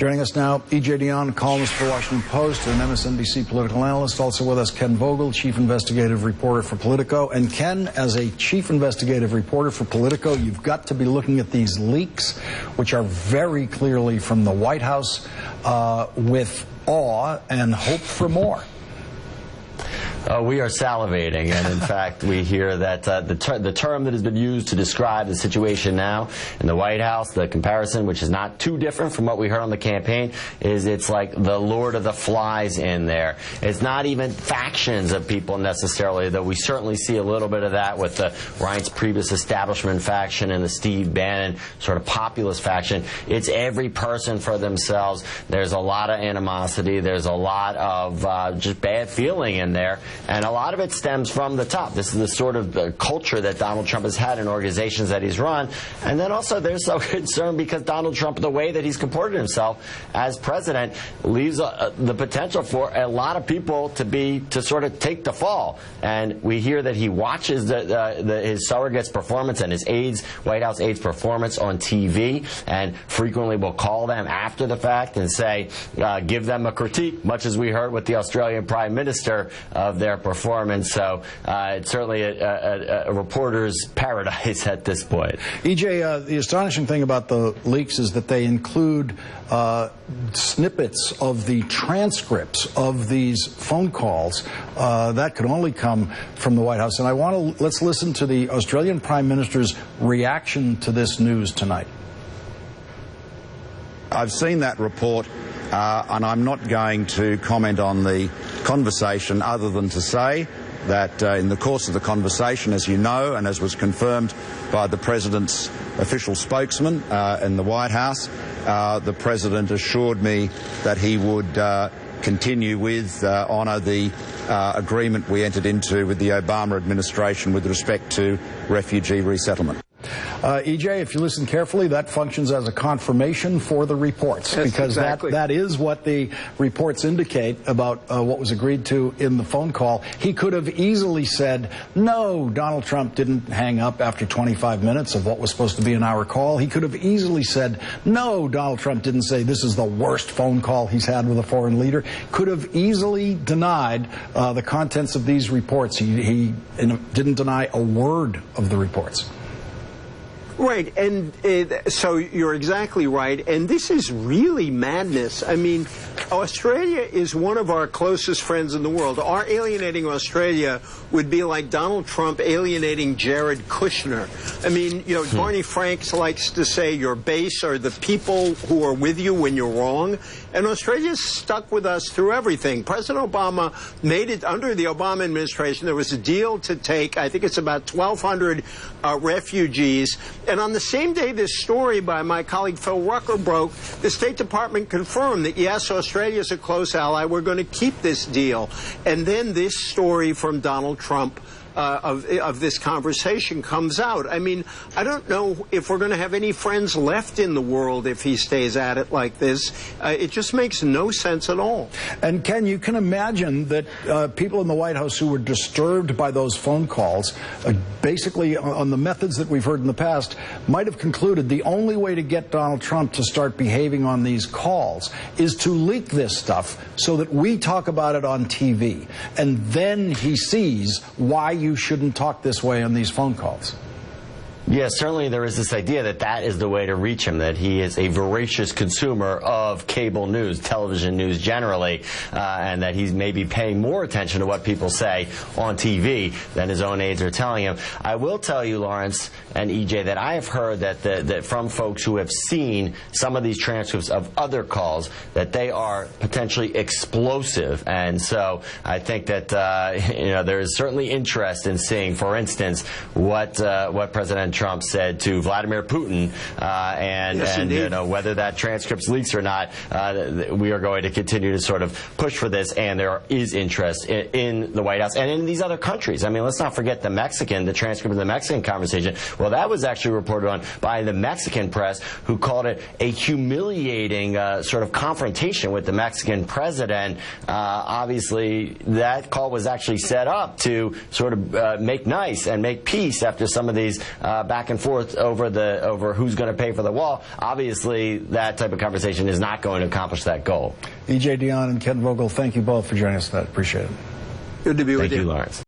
Joining us now, E.J. Dionne, columnist for the Washington Post and MSNBC political analyst. Also with us, Ken Vogel, chief investigative reporter for Politico. And Ken, as a chief investigative reporter for Politico, you've got to be looking at these leaks, which are very clearly from the White House, with awe and hope for more. We are salivating, and in fact, we hear that the term that has been used to describe the situation now in the White House, the comparison, which is not too different from what we heard on the campaign, is it's like the Lord of the Flies in there. It's not even factions of people necessarily, though we certainly see a little bit of that with the Reince Priebus establishment faction and the Steve Bannon sort of populist faction. It's every person for themselves. There's a lot of animosity. There's a lot of just bad feeling in there. And a lot of it stems from the top. This is the sort of culture that Donald Trump has had in organizations that he's run. And then also there's some concern because Donald Trump, the way that he's comported himself as president, leaves the potential for a lot of people to sort of take the fall. And we hear that he watches his surrogates' performance and his aides, White House aides' performance on TV, and frequently will call them after the fact and say, give them a critique, much as we heard with the Australian Prime Minister of their performance. So it's certainly a reporter's paradise at this point. EJ, the astonishing thing about the leaks is that they include snippets of the transcripts of these phone calls that could only come from the White House. And let's listen to the Australian Prime Minister's reaction to this news tonight. I've seen that report. And I'm not going to comment on the conversation other than to say that in the course of the conversation, as you know, and as was confirmed by the President's official spokesman in the White House, the President assured me that he would continue with, honour the agreement we entered into with the Obama administration with respect to refugee resettlement. EJ, if you listen carefully, that functions as a confirmation for the reports, yes, because exactly. that is what the reports indicate about what was agreed to in the phone call. He could have easily said, no, Donald Trump didn't hang up after 25 minutes of what was supposed to be an hour call. He could have easily said, no, Donald Trump didn't say this is the worst phone call he's had with a foreign leader. Could have easily denied the contents of these reports. He didn't deny a word of the reports. Right, and so you're exactly right, and this is really madness. I mean, Australia is one of our closest friends in the world. Our alienating Australia would be like Donald Trump alienating Jared Kushner. I mean, you know, Barney Franks likes to say your base are the people who are with you when you're wrong, and Australia's stuck with us through everything. President Obama made it under the Obama administration. There was a deal to take, I think it's about 1,200 refugees. And on the same day this story by my colleague Phil Rucker broke, the State Department confirmed that, yes, Australia's a close ally. We're going to keep this deal. And then this story from Donald Trump of this conversation comes out. I mean, I don't know if we're going to have any friends left in the world if he stays at it like this. It just makes no sense at all. And Ken, you can imagine that people in the White House who were disturbed by those phone calls, basically on the methods that we've heard in the past, might have concluded the only way to get Donald Trump to start behaving on these calls is to leak this stuff so that we talk about it on TV. And then he sees why you shouldn't talk this way on these phone calls. Yes, certainly there is this idea that that is the way to reach him, that he is a voracious consumer of cable news, television news generally, and that he's maybe paying more attention to what people say on TV than his own aides are telling him. I will tell you, Lawrence and EJ, that I have heard that from folks who have seen some of these transcripts of other calls that they are potentially explosive, and so I think that there is certainly interest in seeing, for instance, what President Trump said to Vladimir Putin, and whether that transcript's leaks or not, we are going to continue to sort of push for this, and there is interest in the White House and in these other countries. I mean, let's not forget the transcript of the Mexican conversation. Well, that was actually reported on by the Mexican press, who called it a humiliating sort of confrontation with the Mexican president. Obviously, that call was actually set up to sort of make nice and make peace after some of these back and forth over who's going to pay for the wall, obviously that type of conversation is not going to accomplish that goal. E.J. Dionne and Ken Vogel, thank you both for joining us tonight. Appreciate it. Good to be with you. Thank you, Lawrence.